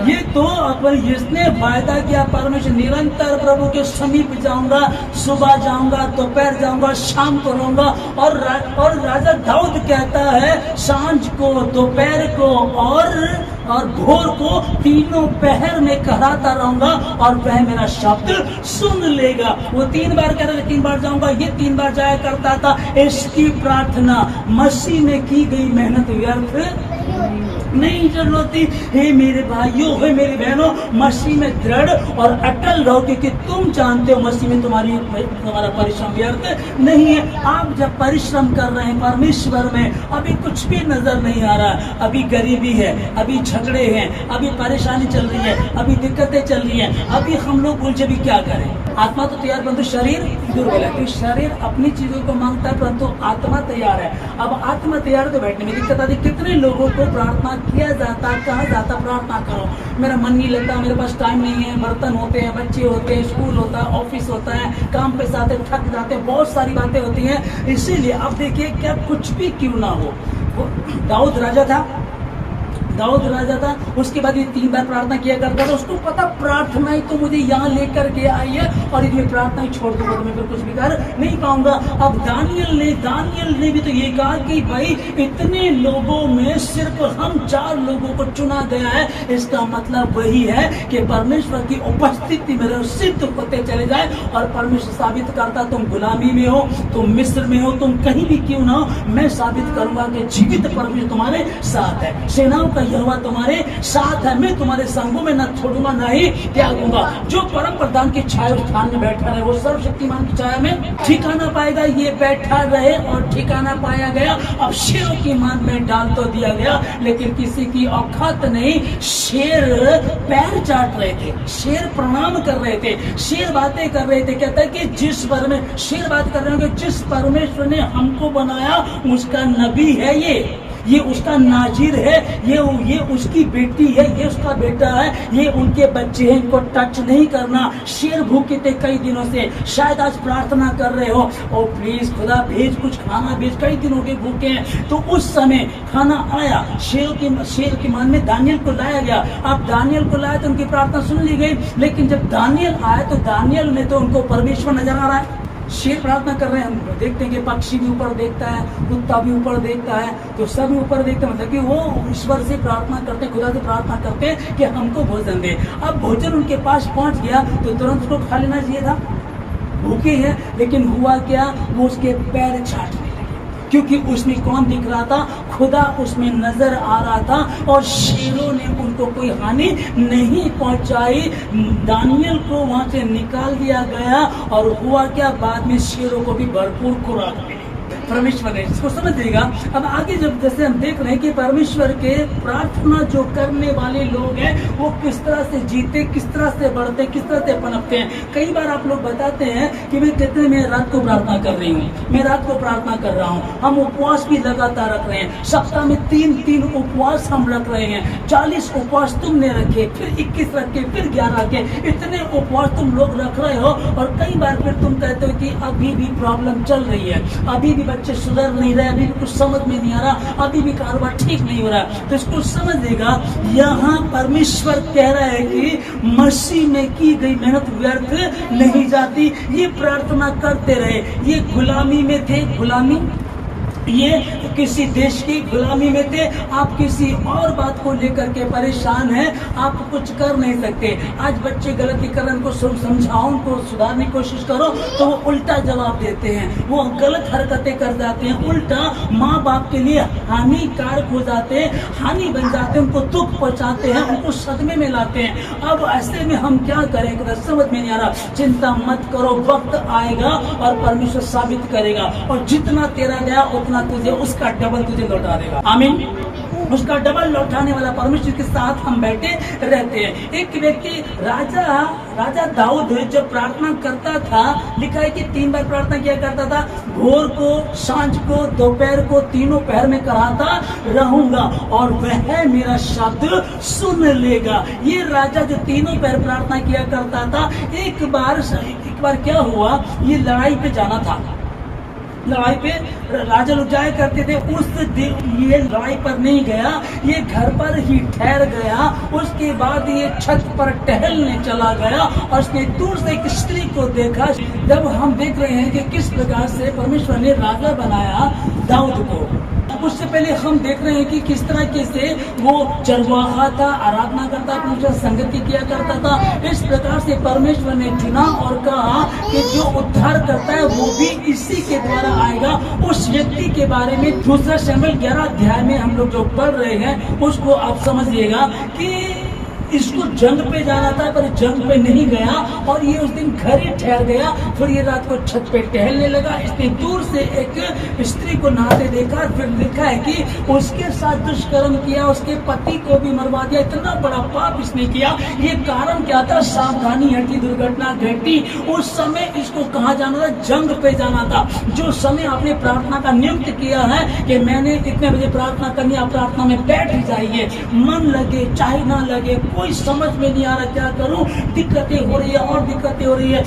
ये तो अपन इसने वायदा किया, परमेश्वर निरंतर प्रभु के समीप जाऊंगा, सुबह जाऊंगा, दोपहर जाऊंगा, शाम को रहूंगा। और राजा दाऊद कहता है सांझ को, दोपहर को और भोर को, तीनों पहर में कहराता रहूंगा और वह मेरा शब्द सुन लेगा। वो 3 बार कह रहा, 3 बार जाऊंगा, ये 3 बार जाया करता था। इसकी प्रार्थना, मसीह में की गई मेहनत व्यर्थ नहीं होती। हे मेरे भाइयों, हे मेरी बहनों, मसीह में दृढ़ और अटल रहो, क्योंकि तुम जानते हो मसीह में तुम्हारा परिश्रम व्यर्थ नहीं है। आप जब परिश्रम कर रहे हैं परमेश्वर में, अभी कुछ भी नजर नहीं आ रहा, अभी गरीबी है, अभी झगड़े हैं, अभी परेशानी चल रही है, अभी दिक्कतें चल रही हैं, अभी हम लोग बोलते भी क्या करें। आत्मा तो तैयार परंतु शरीर दुर्बल है, क्योंकि शरीर अपनी चीजों को मांगता है परंतु आत्मा तैयार है। अब आत्मा तैयार तो बैठने में दिक्कत आती। कितने लोगों को प्रार्थना किया जाता, कहा जाता प्रार्थना करो, मेरा मन नहीं लगता, मेरे पास टाइम नहीं है, बर्तन होते हैं, बच्चे होते हैं, स्कूल होता है, ऑफिस होता है, काम पे जाते थक जाते हैं, बहुत सारी बातें होती हैं। इसीलिए अब देखिए क्या कुछ भी क्यों ना हो, दाऊद राजा था, उसके बाद ये 3 बार प्रार्थना किया करता था। उसको पता प्रार्थना ही तो मुझे यहाँ लेकर के आई है और यदि मैं प्रार्थना ही छोड़ दूंगा तो मैं फिर कुछ भी कर नहीं पाऊंगा। अब दानियल ने भी तो ये कहा कि भाई इतने लोगों में सिर्फ हम 4 लोगों को चुना गया है। इसका मतलब वही है कि परमेश्वर की उपस्थिति में सिद्ध होते चले जाए और परमेश्वर साबित करता, तुम गुलामी में हो, तुम मिस्र में हो, तुम कहीं भी क्यों ना हो, मैं साबित करूंगा कि जीवित परमेश्वर तुम्हारे साथ है, सेनाओं का यहोवा तुम्हारे साथ है, मैं तुम्हारे संगों में न छोड़ूंगा न ही त्यागूंगा। जो परम प्रधान की छाया स्थान में बैठा रहे वो सर्वशक्तिमान की छाया में ठिकाना पाएगा। ये बैठा रहे और ठिकाना पाया गया। अब शेरों की मान में डाल तो दिया गया, लेकिन किसी की औकात नहीं। शेर पैर चाट रहे थे, शेर प्रणाम कर रहे थे, शेर बातें कर रहे थे। कहता है कि जिस पर में शेर बात कर रहे हो, जिस परमेश्वर ने हमको बनाया उसका नबी है, ये उसका नाजिर है, ये उसकी बेटी है, ये उसका बेटा है, ये उनके बच्चे हैं, इनको टच नहीं करना। शेर भूखे थे कई दिनों से, शायद आज प्रार्थना कर रहे हो, ओ प्लीज खुदा भेज, कुछ खाना भेज, कई दिनों के भूखे हैं। तो उस समय खाना आया, शेर के मान में दानियल को लाया गया। अब दानियल को लाया तो उनकी प्रार्थना सुन ली गई, लेकिन जब दानियल आया तो दानियल में तो उनको परमेश्वर नजर आ रहा है। शेर प्रार्थना कर रहे हैं, हम देखते हैं कि पक्षी भी ऊपर देखता है, कुत्ता भी ऊपर देखता है, तो सब ऊपर देखते हैं, मतलब कि वो ईश्वर से प्रार्थना करते, खुदा से प्रार्थना करते हैं कि हमको भोजन दे। अब भोजन उनके पास पहुंच गया तो तुरंत उसको खा लेना चाहिए था, भूखे हैं। लेकिन हुआ क्या, वो उसके पैर चाटने लगे, क्योंकि उसमें कौन दिख रहा था, खुदा उसमें नजर आ रहा था। और शेरों ने उनको कोई हानि नहीं पहुंचाई। दानियल को वहां से निकाल दिया गया और हुआ क्या, बाद में शेरों को भी भरपूर खुराक मिली। परमेश्वर ने, इसको समझिएगा। अब आगे जब जैसे हम देख रहे हैं कि परमेश्वर के प्रार्थना जो करने वाले लोग हैं वो किस तरह से जीते, किस तरह से बढ़ते, किस तरह से पनपते हैं। कई बार आप लोग बताते हैं कि मैं कहते हैं मैं रात को प्रार्थना कर रही हूँ, मैं रात को प्रार्थना कर रहा हूँ। हम उपवास भी लगातार रख रहे हैं, सप्ताह में 3 उपवास हम रख रहे हैं। 40 उपवास तुमने रखे, फिर 21 रखे, फिर 11 के, इतने उपवास तुम लोग रख रहे हो। और कई बार फिर तुम कहते हो कि अभी भी प्रॉब्लम चल रही है, अभी भी बच्चे सुधर नहीं रहे, अभी भी कुछ समझ में नहीं आ रहा, अभी भी कारोबार ठीक नहीं हो रहा। तो इसको समझिएगा, यहाँ परमेश्वर कह रहा है कि मसीह में की गई मेहनत व्यर्थ नहीं जाती। ये प्रार्थना करते रहे। ये गुलामी में थे, गुलामी, ये किसी देश की गुलामी में थे। आप किसी और बात को लेकर के परेशान हैं, आप कुछ कर नहीं सकते। आज बच्चे गलती कर रहे हैं, उनको समझाओ, उनको सुधारने की कोशिश करो तो वो उल्टा जवाब देते हैं, वो गलत हरकतें कर जाते हैं, उल्टा माँ बाप के लिए हानिकारक हो जाते हैं, हानि बन जाते हैं, उनको दुख पहुंचाते हैं, उनको सदमे में लाते हैं। अब ऐसे में हम क्या करें, समझ में नहीं आ रहा। चिंता मत करो, वक्त आएगा और परमेश्वर साबित करेगा, और जितना तेरा गया उतना तुझे उसका डबल तुझे लौटा देगा। आमीन। उसका डबल लौटाने वाला परमेश्वर के साथ हम बैठे रहते हैं। एक व्यक्ति राजा दाऊद जब प्रार्थना करता था, लिखा है कि 3 बार प्रार्थना किया करता था, भोर को, सांझ को, दोपहर को, तीनों पहर में कराता रहूंगा और वह मेरा शब्द सुन लेगा। ये राजा जो तीनों पहर प्रार्थना किया करता था, एक बार क्या हुआ, ये लड़ाई पे जाना था, लड़ाई पे राजा लोग जाया करते थे। उस दिन ये लड़ाई पर नहीं गया, ये घर पर ही ठहर गया। उसके बाद ये छत पर टहलने चला गया और उसने दूर से एक स्त्री को देखा। जब हम देख रहे हैं कि किस प्रकार से परमेश्वर ने राजा बनाया दाऊद को, उससे पहले हम देख रहे हैं कि किस तरह से वो चरवाहा था, आराधना करता, पूजा संगति किया करता था। इस प्रकार से परमेश्वर ने चुना और कहा कि जो उद्धार करता है वो भी इसी के द्वारा आएगा। उस व्यक्ति के बारे में 2 शमूएल 11 अध्याय में हम लोग जो पढ़ रहे हैं उसको आप समझिएगा कि इसको जंग पे जाना था पर जंग पे नहीं गया और ये उस दिन घर ही ठहर गया। फिर ये रात को छत पे टहलने लगा। इसने दूर से एक स्त्री को नहाते देखा। फिर लिखा है कि उसके साथ दुष्कर्म किया, उसके पति को भी मरवा दिया। इतना बड़ा पाप इसने किया। ये कारण क्या था? सावधानी हटी, दुर्घटना घटी। उस समय इसको कहाँ जाना था? जंग पे जाना था। जो समय आपने प्रार्थना का नियुक्त किया है कि मैंने इतने बजे प्रार्थना करनी, आप प्रार्थना में बैठ जाइए, मन लगे चाहे ना लगे, कोई समझ में नहीं आ रहा क्या करूं, दिक्कतें हो रही है और दिक्कतें हो रही है।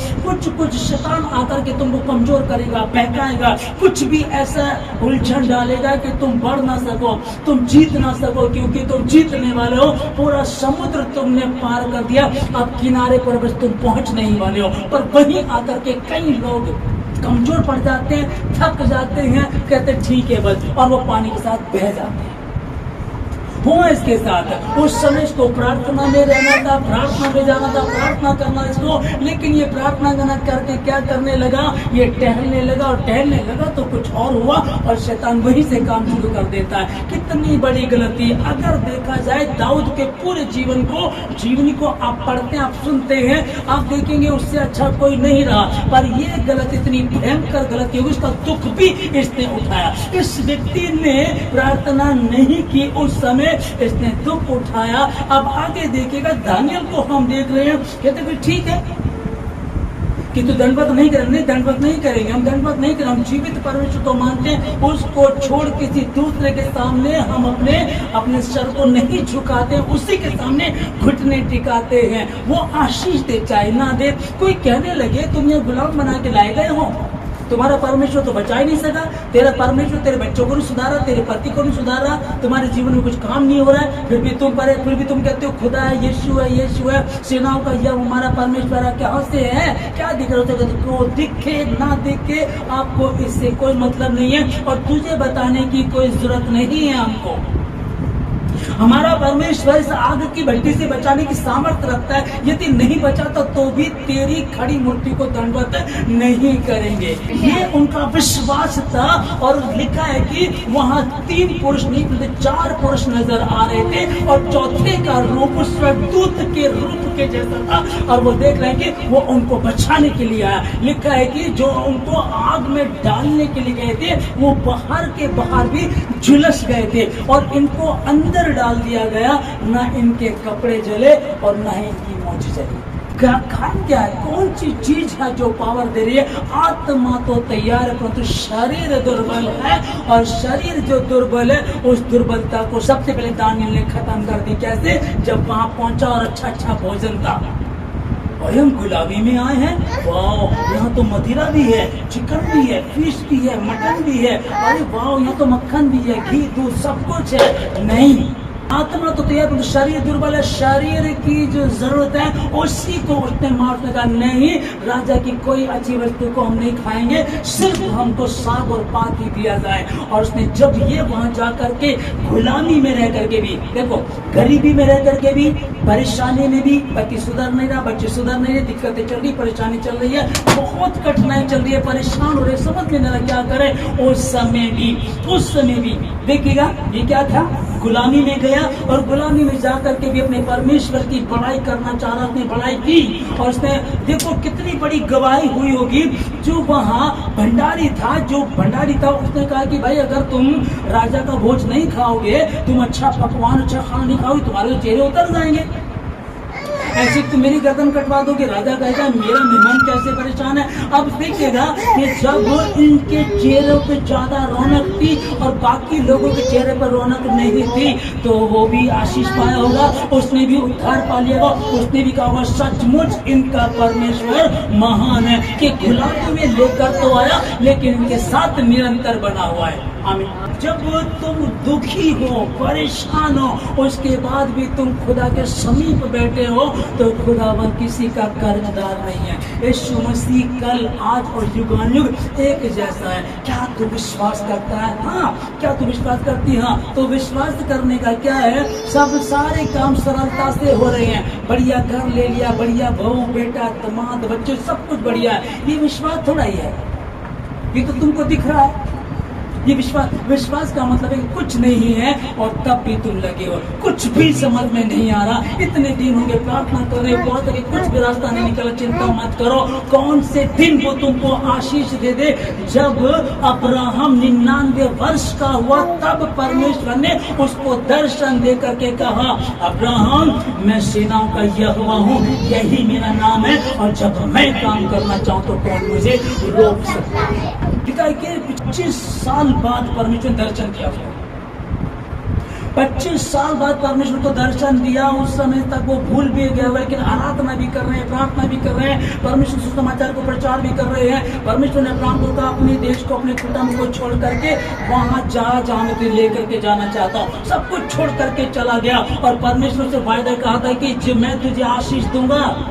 कुछ शैतान आकर के तुमको कमजोर करेगा, बहकाएगा, कुछ भी ऐसा उलझन डालेगा कि तुम बढ़ ना सको, तुम जीत ना सको, क्योंकि तुम जीतने वाले हो। पूरा समुद्र तुमने पार कर दिया, अब किनारे पर बस तुम पहुंच नहीं वाले हो। पर वहीं आकर के कई लोग कमजोर पड़ जाते हैं, थक जाते हैं, कहते ठीक है बस, और वो पानी के साथ बह जाते हैं। हुआ इसके साथ। उस समय इसको प्रार्थना में रहना था, प्रार्थना में जाना था, प्रार्थना करना इसको, लेकिन ये प्रार्थना करना करके क्या करने लगा? ये टहलने लगा और टहलने लगा तो कुछ और हुआ और शैतान वहीं से काम शुरू कर देता है। कितनी बड़ी गलती। अगर देखा जाए दाऊद के पूरे जीवनी को आप पढ़ते हैं, आप सुनते हैं, आप देखेंगे उससे अच्छा कोई नहीं रहा। पर यह गलत, इतनी भयंकर गलती हुई, उसका दुख भी इसने उठाया। इस व्यक्ति ने प्रार्थना नहीं की, उस समय इसने दुख उठाया। अब आगे देखिएगा, दानियल को हम देख रहे हैं, कहते फिर ठीक है कि तो दंडवत नहीं करेंगे, नहीं दंडवत नहीं करेंगे, हम दंडवत नहीं करेंगे, हम जीवित परमेश्वर को मानते हैं, उसको छोड़ किसी दूसरे के सामने हम अपने सर को नहीं झुकाते, उसी के सामने घुटने टिकाते हैं। वो आशीष दे चाहे ना दे। कोई कहने लगे तुम ये गुलाम बना के लाए गए हो, तुम्हारा परमेश्वर तो बचा ही नहीं सका, तेरा परमेश्वर तेरे बच्चों को नहीं सुधारा, तेरे पति को नहीं सुधारा, तुम्हारे जीवन में कुछ काम नहीं हो रहा है, फिर भी तुम कहते हो खुदा है, यीशु है, सेनाओं का यह हमारा परमेश्वर है। कहाँ से है? क्या दिख रहा है? तो दिखे ना दिखे, आपको इससे कोई मतलब नहीं है और तुझे बताने की कोई जरूरत नहीं है हमको। हमारा परमेश्वर इस आग की भट्टी से बचाने की सामर्थ्य रखता है। यदि नहीं बचाता तो भी तेरी खड़ी मूर्ति को दंडवत नहीं करेंगे। ये उनका विश्वास था। और लिखा है कि वहां 3 पुरुष नहीं बल्कि 4 पुरुष नजर आ रहे थे और चौथे का रूप स्वर्गदूत के रूप के जैसा था और वो देख रहे हैं कि वो उनको बचाने के लिए आया। लिखा है कि जो उनको आग में डालने के लिए गए थे वो बाहर के बाहर भी झुलस गए थे और इनको अंदर डाल दिया गया। ना इनके कपड़े जले और ना ही इनकी मोच जली। कारण क्या है? कौन सी चीज है जो पावर दे रही है? आत्मा तो तैयार है परंतु शरीर दुर्बल है। और शरीर जो दुर्बल है उस दुर्बलता को सबसे पहले दानियल ने खत्म कर दी। कैसे? जब वहां पहुंचा और अच्छा भोजन था। और हम गुलाबी में आए हैं, वाह यहाँ तो मदिरा भी है, चिकन भी है, फिश भी है, मटन भी है, अरे वाह यहाँ तो मक्खन भी है, घी दूध सब कुछ है। नहीं, आत्मा तो तैयार है, शरीर दुर्बल है। शरीर की जो जरूरत है उसी को उसने मारने का नहीं। राजा की कोई अच्छी वस्तु को हम नहीं खाएंगे, सिर्फ हमको साग और पात ही दिया जाए। और उसने जब ये वहां जा करके गुलामी में रह करके भी, देखो गरीबी में रह करके भी, परेशानी में भी, पति सुधर नहीं रहा, बच्चे सुधर नहीं रहे, दिक्कतें चल रही, परेशानी चल रही है, बहुत कठिनाई चल रही है, परेशान हो रहे, समझ में नहीं रहा क्या करे। उस समय भी देखिएगा ये क्या था, गुलामी में गया और गुलामी में जाकर के भी अपने परमेश्वर की बड़ाई करना चाह रहा, उसने बड़ाई की। और उसने देखो कितनी बड़ी गवाही हुई होगी। जो वहां भंडारी था, उसने कहा कि भाई अगर तुम राजा का भोज नहीं खाओगे, तुम अच्छा पकवान अच्छा खाना नहीं खाओगे, तुम्हारे चेहरे उतर जाएंगे। ऐसे तुम मेरी गर्दन कटवा दोगे। राजा कहेगा मेरा मेहमान कैसे परेशान है। अब देखिएगा कि जब इनके चेहरों पे ज्यादा रौनक थी और बाकी लोगों के चेहरे पर रौनक नहीं थी तो वो भी आशीष पाया होगा, उसने भी उद्धार पा लिया होगा, उसने भी कहा होगा सचमुच इनका परमेश्वर महान है कि गुलामी में लेकर तो आया लेकिन इनके साथ निरंतर बना हुआ है। आमीन। जब तुम दुखी हो, परेशान हो, उसके बाद भी तुम खुदा के समीप बैठे हो तो खुदावन किसी का कर्जदार नहीं है। यीशु मसीह कल आज और युगानुयुग एक जैसा है। क्या तू विश्वास करता है? हाँ। क्या तू विश्वास करती? हाँ। तो विश्वास करने का क्या है, सब सारे काम सरलता से हो रहे हैं। बढ़िया घर ले लिया, बढ़िया बहू बेटा दामाद बच्चे सब कुछ बढ़िया है, ये विश्वास थोड़ा ही है, ये तो तुमको दिख रहा है। ये विश्वास का मतलब है कि कुछ नहीं है और तब भी तुम लगे हो, कुछ भी समझ में नहीं आ रहा। इतने दिन होंगे प्रार्थना कर रहे हो, बहुत कुछ भी रास्ता नहीं निकला, चिंता मत करो। कौन से दिन वो तुमको आशीष दे दे। जब अब्राहम 99 वर्ष का हुआ तब परमेश्वर ने उसको दर्शन दे करके कहा, अब्राहम मैं सेनाओं का यहोवा हूँ, यही मेरा नाम है और जब मैं काम करना चाहूँ तो कौन मुझे रोक सकता है। 25 साल बाद परमेश्वर ने दर्शन किया। 25 साल बाद परमेश्वर को दर्शन दिया। उस समय तक वो भूल भी गया, लेकिन आराधना भी कर रहे हैं, प्रार्थना भी कर रहे हैं, परमेश्वर सुसमाचार को प्रचार भी कर रहे हैं। परमेश्वर ने अब्राहम को कहा अपने देश को, अपने कुटुंब को छोड़ करके वहां जहाँ मैं तुझे लेकर के जाना चाहता हूँ। सब कुछ छोड़ करके चला गया और परमेश्वर से वायदा कहा था कि मैं तुझे आशीष दूंगा,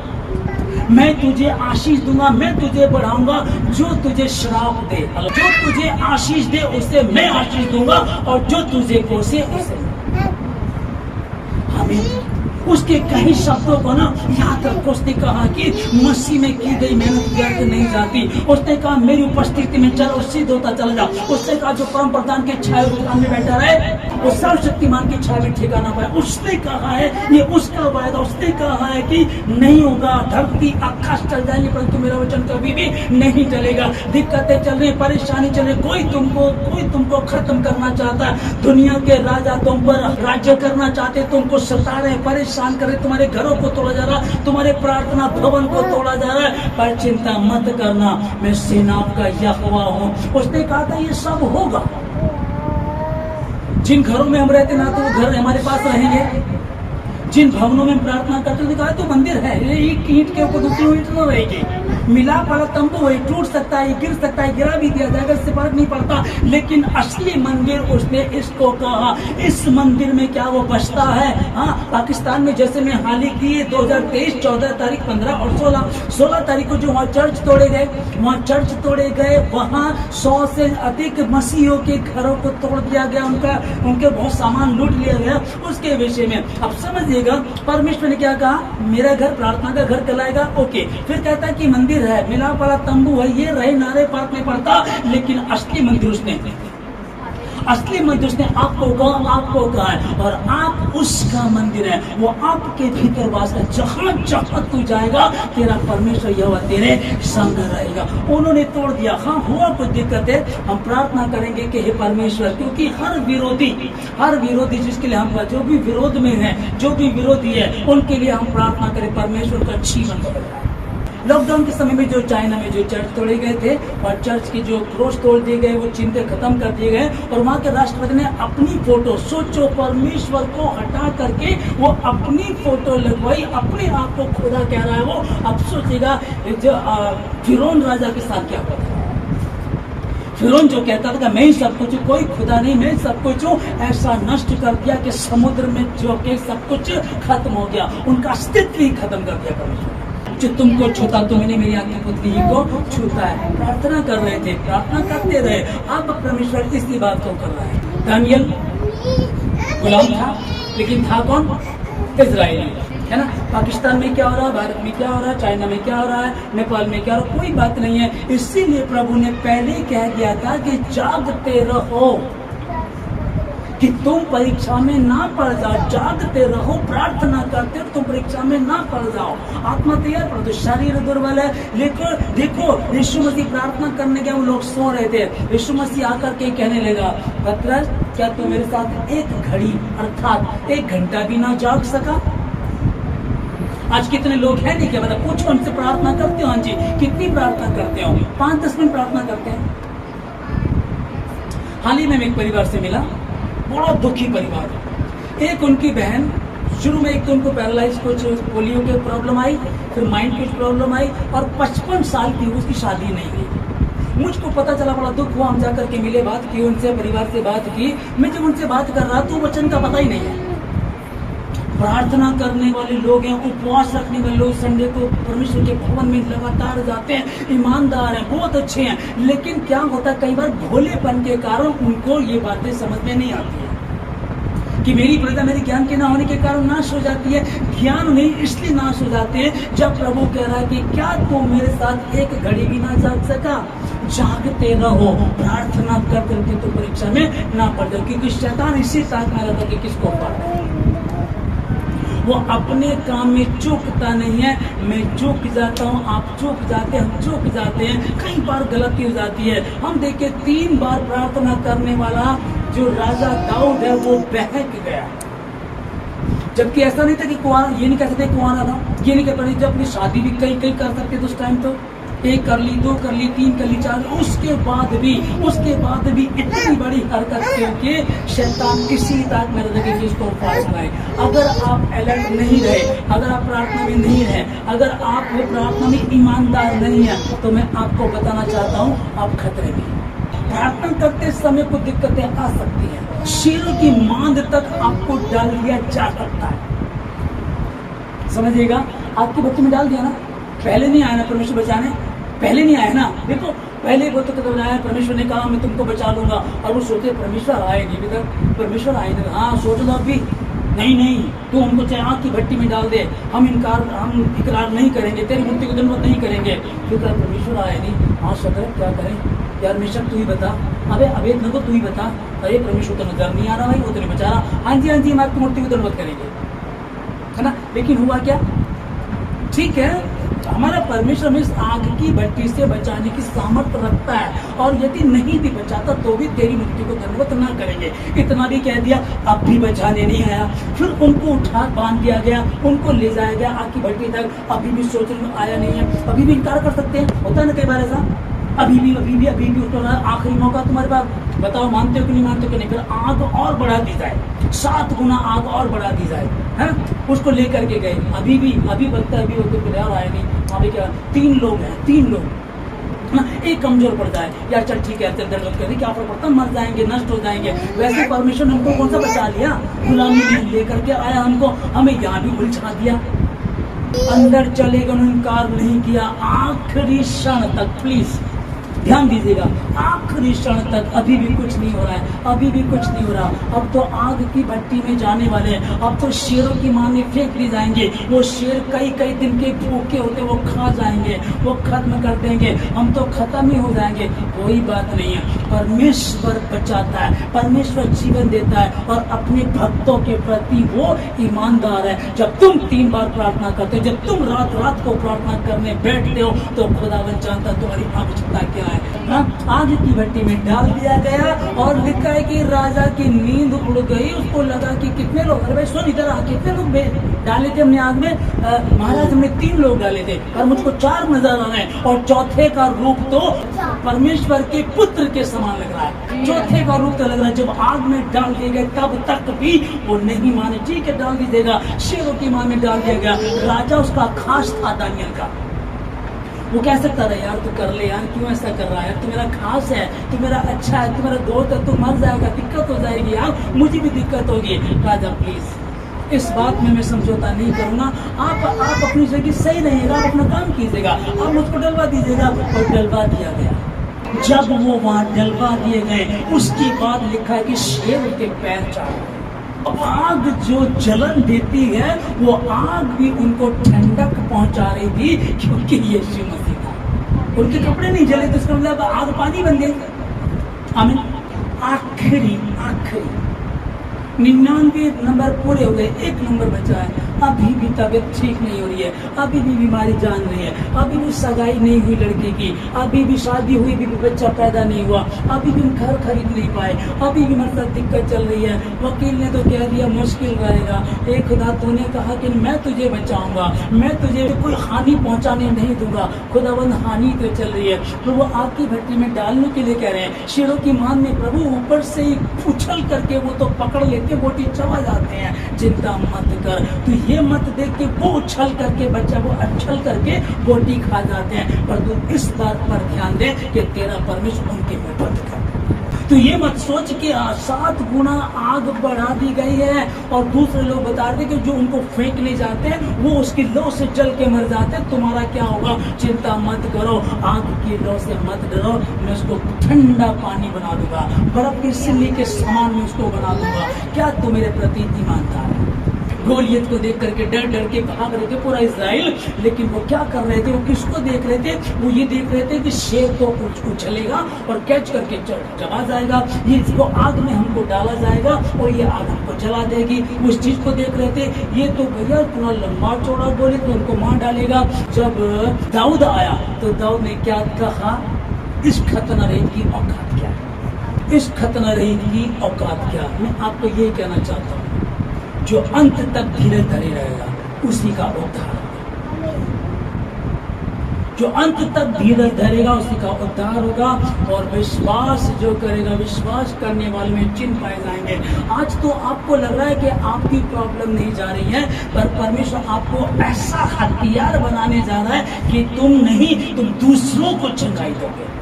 मैं तुझे आशीष दूंगा, मैं तुझे बढ़ाऊंगा। जो तुझे श्राप दे, जो तुझे आशीष दे उसे मैं आशीष दूंगा और जो तुझे कोसे उसे। हमें उसके कई शब्दों को ना याद रखो। उसने कहा कि मसीह में की गई मेहनत व्यर्थ नहीं जाती। उसने कहा मेरी उपस्थिति में चलो सिद्ध होता चला जाओ। उसने कहा जो परम प्रधान की छाया के सामने बैठा रहे वो सर्वशक्तिमान की छाया में ठिकाना पाए। उसने कहा है, ये उसका वायदा। उसने कहा है कि नहीं होगा, धरती आकाश चल जाएंगे परंतु मेरा वचन कभी भी नहीं चलेगा। दिक्कतें चल रही, परेशानी चल रही, कोई तुमको खत्म करना चाहता है। दुनिया के राजा तुम पर राज्य करना चाहते, तुमको सता रहे, परेशान कर रहे, तुम्हारे घरों को तोड़ा जा रहा, तुम्हारे प्रार्थना भवन को तोड़ा जा रहा है, पर चिंता मत करना, मैं सेनाओं का यहोवा हूं। उसने कहा था ये सब होगा। जिन घरों में हम रहते ना तो वो घर हमारे पास रहेंगे, जिन भवनों में हम प्रार्थना करते हैं, कहा तो मंदिर है, एक ईंट के ऊपर दूसरी ईंट न रहेगी। मिला पड़ा तंबू वही टूट सकता है, गिर सकता है, गिरा भी दिया जाएगा, इससे फर्क नहीं पड़ता। लेकिन असली मंदिर उसने इसको कहा, इस मंदिर में क्या वो बचता है? हाँ, पाकिस्तान में जैसे मैं हाल ही की 2023 14 तारीख 15 और 16 तारीख को जो वहाँ चर्च तोड़े गए, वहाँ 100 से अधिक मसीहियों के घरों को तोड़ दिया गया, उनके बहुत सामान लूट लिया गया। उसके विषय में अब समझिएगा, परमेश्वर ने क्या कहा? मेरा घर प्रार्थना का घर कहलाएगा। ओके, फिर कहता है कि मंदिर है, मिला पड़ा तंबू है, ये रहे नारे फर्क नहीं पड़ता। लेकिन असली मंदिर उसने आपको कहा है, और आप उसका मंदिर है, वो आपके भीतर वास है। जहां तू जाएगा तेरा परमेश्वर यहोवा तेरे संग रहेगा। उन्होंने तोड़ दिया। हाँ, हुआ कुछ दिक्कत है, हम प्रार्थना करेंगे कि हे परमेश्वर, क्योंकि हर विरोधी जिसके लिए हम जो भी विरोध में है, जो भी विरोधी है, उनके लिए हम प्रार्थना करें परमेश्वर का जीवन बदले। लॉकडाउन के समय में जो चाइना में जो चर्च तोड़े गए थे और चर्च के जो क्रॉस तोड़ दिए गए, वो चिन्ह खत्म कर दिए गए, और वहाँ के राष्ट्रपति ने अपनी फोटो, सोचो, परमेश्वर को हटा करके वो अपनी फोटो लगवाई, अपने आप को खुदा कह रहा है वो। अब सोचिएगा जो फिरौन राजा के साथ क्या हुआ था। फिरौन जो कहता था कि मैं ही सब कुछ हूँ, कोई खुदा नहीं, मैं सब कुछ हूँ, ऐसा नष्ट कर दिया कि समुद्र में जो के सब कुछ खत्म हो गया, उनका अस्तित्व ही खत्म कर दिया परमेश्वर। जो तुमको छूता तो मैंने मेरी आज्ञा पुत्री को छूता है। प्रार्थना कर रहे थे, प्रार्थना करते रहे। अब परमेश्वर इसी बात को कर रहा है। दानियल गुलाम था, लेकिन था कौन? इजराइली, है ना। पाकिस्तान में क्या हो रहा है, भारत में क्या हो रहा है, चाइना में क्या हो रहा है, नेपाल में क्या हो रहा है, कोई बात नहीं है। इसीलिए प्रभु ने पहले कह दिया था कि जागते रहो, कि तुम परीक्षा में ना पड़ जाओ। जागते रहो, प्रार्थना करते हो, तुम परीक्षा में ना पड़ जाओ। आत्मा तैयार पड़ो तो शरीर दुर्बल है। देखो यीशु मसीह प्रार्थना करने के, वो लोग सो रहे थे, यीशु मसीह आकर के कहने लगा, पतरस, क्या तू मेरे साथ एक घड़ी अर्थात 1 घंटा भी ना जाग सका? आज कितने लोग हैं नहीं क्या, मतलब पूछो उनसे, प्रार्थना करते हो? हाँ जी। कितनी प्रार्थना करते हो? 5-10 मिनट प्रार्थना करते हैं। हाल ही में एक परिवार से मिला, बड़ा दुखी परिवार। एक उनकी बहन, शुरू में एक तो उनको पैरालाइज, कुछ पोलियो के प्रॉब्लम आई, फिर माइंड की प्रॉब्लम आई, और 55 साल की उसकी शादी नहीं हुई। मुझको पता चला, बड़ा दुख हुआ। हम जाकर के मिले, बात की उनसे, परिवार से बात की। मैं जब उनसे बात कर रहा तो वचन का पता ही नहीं है। प्रार्थना करने वाले लोग हैं, उपवास रखने वाले लोग, संडे को परमेश्वर के भवन में लगातार जाते हैं, ईमानदार हैं, बहुत अच्छे हैं। लेकिन क्या होता है, कई बार भोलेपन के कारण उनको ये बातें समझ में नहीं आती है कि मेरी प्रजा मेरे ज्ञान के ना होने के कारण नाश हो जाती है। ज्ञान नहीं इसलिए नाश हो जाते हैं जब प्रभु कह रहा है कि क्या तुम मेरे साथ 1 घड़ी भी ना जाग सका? जागते रहो, प्रार्थना कर करके तो परीक्षा में ना पड़ जाओ, क्योंकि शैतान इसी ताक में रहता है कि किसको पाए। वो अपने काम में चूकता नहीं है। मैं चूक जाता हूँ, आप चूक जाते हैं, हम चूक जाते हैं, कई बार गलती हो जाती है। हम देखे 3 बार प्रार्थना करने वाला जो राजा दाऊद है वो बहक गया, जबकि ऐसा नहीं था कि कुआरा, ये नहीं कह सकते कुआरा था, ये नहीं कह सकते, जब अपनी शादी भी कई कर सकते थे उस टाइम, तो 1 कर ली, 2 कर ली, 3 कर ली, 4, उसके बाद भी इतनी बड़ी हरकत करके शैतान इसी ताक में रहता है कि इसको पास बनाए। अगर आप अलर्ट नहीं रहे, अगर आप प्रार्थना में नहीं रहे, अगर आप वो प्रार्थना में ईमानदार नहीं है, तो मैं आपको बताना चाहता हूँ आप खतरे में। प्रार्थना करते समय कुछ दिक्कतें आ सकती हैं, शीलों की मांद तक आपको डाल दिया जा सकता है। समझिएगा, आपके बच्चे में डाल दिया ना, पहले नहीं आया ना परमेश्वर बचाने, पहले नहीं आया ना। देखो पहले वो तो कदम आया, परमेश्वर ने कहा मैं तुमको बचा लूंगा, और वो सोचते परमेश्वर आए नहीं, बेटा परमेश्वर आए नहीं। हाँ सोच लो अभी, नहीं तू हमको चाहे आग की भट्टी में डाल दे, हम इकरार नहीं करेंगे, तेरी मूर्ति को दंडवत नहीं करेंगे। फिर परमेश्वर आए नहीं, हाँ सदर क्या करें यार, मिशक तू ही बता, अबे नको तू ही बता। अरे परमेश्वर तो नजर नहीं आ रहा भाई, वो तो नहीं बचा रहा। हाँ जी हम आपकी मूर्ति को दंडवत करेंगे, है ना। लेकिन हुआ क्या? ठीक है, हमारा परमेश्वर हमें इस आग की भट्टी से बचाने की सामर्थ्य रखता है, और यदि नहीं भी बचाता तो भी तेरी मूर्ति को दंडवत ना करेंगे। इतना भी कह दिया, अब भी बचाने नहीं आया। फिर उनको उठा बांध दिया गया, उनको ले जाया गया आग की भट्टी तक, अभी भी सोच रहे आया नहीं है, अभी भी इनकार कर सकते हैं, होता है ना कई बार ऐसा, अभी भी उसको आखिरी मौका तुम्हारे पास, बताओ मानते हो कि नहीं मानते हो कि नहीं। फिर आग और बढ़ा दी जाए, 7 गुना आग और बढ़ा दी जाए, है उसको लेकर के गए, अभी लगता है अभी वो तो यार आया नहीं, अभी क्या 3 लोग हैं, 3 लोग ना, एक कमजोर पड़ जाए, यार चल ठीक है चल दर्द करें, क्या फर्क पड़ता, मर जाएंगे, नष्ट हो जाएंगे। वैसे परमेश्वर ने हमको कौन सा बचा लिया, गुलामी में लेकर के आया हमको, हमें यहाँ भी उलझा दिया। अंदर चले गए, उन्होंने इनकार नहीं किया आखिरी क्षण तक। प्लीज ध्यान दीजिएगा, आखिरी क्षण तक अभी भी कुछ नहीं हो रहा है, अभी भी कुछ नहीं हो रहा। अब तो आग की भट्टी में जाने वाले हैं, अब तो शेरों की मां में फेंक दी जाएंगे। वो शेर कई कई दिन के भूखे होते, वो खा जाएंगे, वो खत्म कर देंगे, हम तो खत्म ही हो जाएंगे। कोई बात नहीं है, परमेश्वर बचाता है, परमेश्वर जीवन देता है और अपने भक्तों के प्रति वो ईमानदार है। जब तुम 3 बार प्रार्थना करते हो, जब तुम रात रात को प्रार्थना करने बैठते हो, तो खुदावन जानता तुम्हारी आवश्यकता क्या है। आग की भट्टी में डाल दिया गया और लिखा है कि राजा की नींद उड़ गई। उसको लगा कि कितने लोग, अरे भाई सुन इधर आ, कितने लोग डाले थे हमने आग में, महाराज हमने 3 लोग डाले थे और मुझको 4 नजर आ रहे हैं और चौथे का रूप तो परमेश्वर के पुत्र के समान लग रहा है। चौथे का रूप तो लग रहा है। जब आग में डाल दिए गए तब तक भी वो नहीं माने, ठीक है डाल दीजिएगा, शेरों की मां में डाल दिया गया। राजा उसका खास था दानियल का, वो कह सकता था यार तू कर ले यार, क्यों ऐसा कर रहा है, तू मेरा खास है, तू मेरा अच्छा है, तू मेरा दोस्त है, तू मर जाएगा, दिक्कत हो जाएगी यार, मुझे भी दिक्कत होगी। राजा प्लीज इस बात में मैं समझौता नहीं करूंगा, आप अपनी जगह सही रहिएगा, आप अपना काम कीजिएगा, आप मुझको डलवा दीजिएगा। और डलवा दिया गया। जब वो वहां डलवा दिए गए उसके बाद लिखा है कि शेर के पैर चाटे। आग जो जलन देती है वो आग भी उनको ठंडक पहुंचा रही थी, क्योंकि यीशु मसीह था। उनके कपड़े नहीं जले तो इसका मतलब आग पानी बन गई। आमीन। आखिरी 99 नंबर पूरे हो गए, 1 नंबर बचा है। अभी भी तबीयत ठीक नहीं हो रही है, अभी भी बीमारी जान रही है, अभी भी सगाई नहीं हुई लड़की की, अभी भी शादी हुई भी बच्चा पैदा नहीं हुआ, अभी भी घर खरीद नहीं पाए, अभी भी मतलब दिक्कत चल रही है। वकील ने तो कह दिया मुश्किल रहेगा। एक खुदा तूने कहा कि मैं तुझे बचाऊंगा, मैं तुझे कोई हानि पहुंचाने नहीं दूंगा। खुदाबंद हानि तो चल रही है, तो वो आग की भट्टी में डालने के लिए कह रहे हैं। शेरों की मान में प्रभु ऊपर से ही उछल करके वो तो पकड़ लेते, बोटी चबा जाते हैं। चिंता मत कर, तू ये मत देख के वो उछल करके बच्चा वो अच्छल करके बोटी खा जाते हैं, पर तू इस बात पर ध्यान दे कि तेरा परमेश्वर उनकी मदद कर। तो ये मत सोच कि 7 गुना आग बढ़ा दी गई है और दूसरे लोग बता रहे कि जो उनको फेंकने जाते हैं वो उसकी लौ से जल के मर जाते हैं, तुम्हारा क्या होगा। चिंता मत करो, आग की लौ से मत डरो, मैं उसको ठंडा पानी बना दूंगा, बर्फ की सिल्ली के समान में उसको बना दूंगा। क्या तू मेरे प्रति ईमानदार है। गोलियत को देख करके डर डर के भाग रहे थे पूरा इजराइल, लेकिन वो क्या कर रहे थे, वो किसको देख रहे थे, वो ये देख रहे थे कि शेर तो उछलेगा और कैच करके चला जाएगा, ये इसको आग में हमको डाला जाएगा और ये आग हमको जला देगी। उस चीज को देख रहे थे। ये तो भैया इतना लंबा चौड़ा गोली तो उनको मार डालेगा। जब दाऊद आया तो दाऊद ने क्या कहा, इस खतना रहीम की औकात क्या है, इस खतना रहीम की औकात क्या। मैं आपको यही कहना चाहता हूँ, जो अंत तक धीरज धरे रहेगा उसी का उद्धार होगा। जो अंत तक धीरज धरेगा उसी का उद्धार होगा। और विश्वास जो करेगा, विश्वास करने वाले में चिन्ह पाए जाएंगे। आज तो आपको लग रहा है कि आपकी प्रॉब्लम नहीं जा रही है, पर परमेश्वर आपको ऐसा हथियार बनाने जा रहा है कि तुम नहीं, तुम दूसरों को चंगाई दोगे।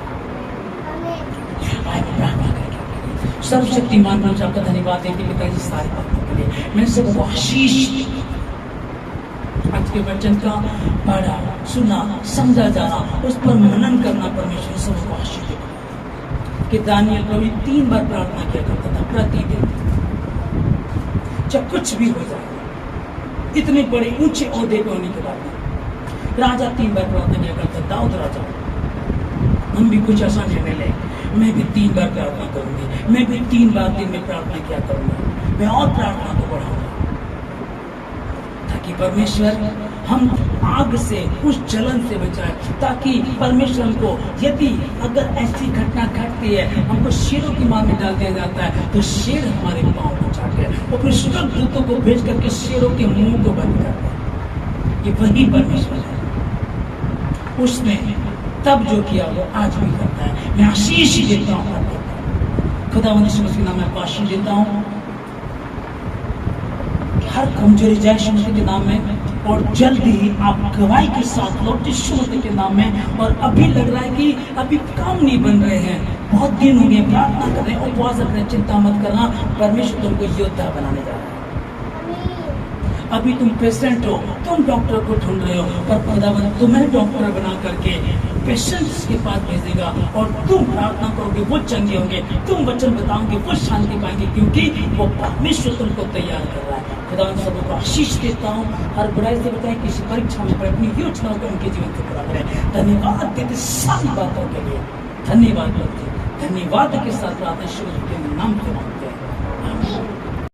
सर्वशक्तिमान परमेश्वर आपका धन्यवाद देते पिताजी सारी बातों के लिए। मैं सबको आशीष आज के वचन का पढ़ा, सुना, समझा जाना, उस पर मनन करना, परमेश्वर सबको आशीष दे। कि दानियल प्रभु 3 बार प्रार्थना किया करता था प्रतिदिन, जब कुछ भी हो जाए। इतने बड़े ऊंचे ओहदे पे होने के बाद राजा 3 बार प्रार्थना किया करता। दाऊद राजा, हम भी कुछ ऐसा निर्णय लें, मैं भी 3 बार प्रार्थना करूंगी, मैं भी 3 बार दिन में प्रार्थना किया करूंगा, मैं और प्रार्थना को बढ़ाऊंगा, ताकि परमेश्वर हम आग से, उस जलन से बचाए। ताकि परमेश्वर हमको, यदि अगर ऐसी घटना घटती है, हमको शेरों की मां में डाल दिया जाता है, तो शेर हमारे पांव को चाटे, वो अपने सुलभ दूतों को भेज करके शेरों के मुंह को बंद करते हैं। ये वही परमेश्वर है, उसने तब जो किया वो आज भी करता है। मैं आशीष देता हूँ, खुदावंद यीशु मसीह के नाम में आपको आशीष देता हूँ। हर कमजोरी जय यीशु मसीह के नाम में और जल्द ही आप गवाही के साथ लौट यीशु मसीह के नाम में। और अभी लग रहा है कि अभी काम नहीं बन रहे हैं, बहुत दिन हो गए, प्रार्थना कर रहे हैं, उपवास रख रहे हैं, चिंता मत करना, परमेश्वर तुमको योद्धा बनाने जा रहा है। अभी तुम पेशेंट हो, तुम डॉक्टर को ढूंढ रहे हो, पर खुदावन तुम्हें डॉक्टर बना करके पेशेंट्स के पास भेजेगा और तुम प्रार्थना करोगे वो चंगे होंगे, तुम वचन बताओगे वो शांति पाएंगे, क्योंकि वो परमेश्वर तुमको तैयार कर रहा है। खुदावन सबको आशीष देता हूँ, हर बुराई से बताएं, किसी परीक्षा में अपनी योजनाओं को उनके जीवन से पूरा करें। धन्यवाद देते सारी बातों के लिए, धन्यवाद करते, धन्यवाद के साथ प्रार्थना शुरू के नाम से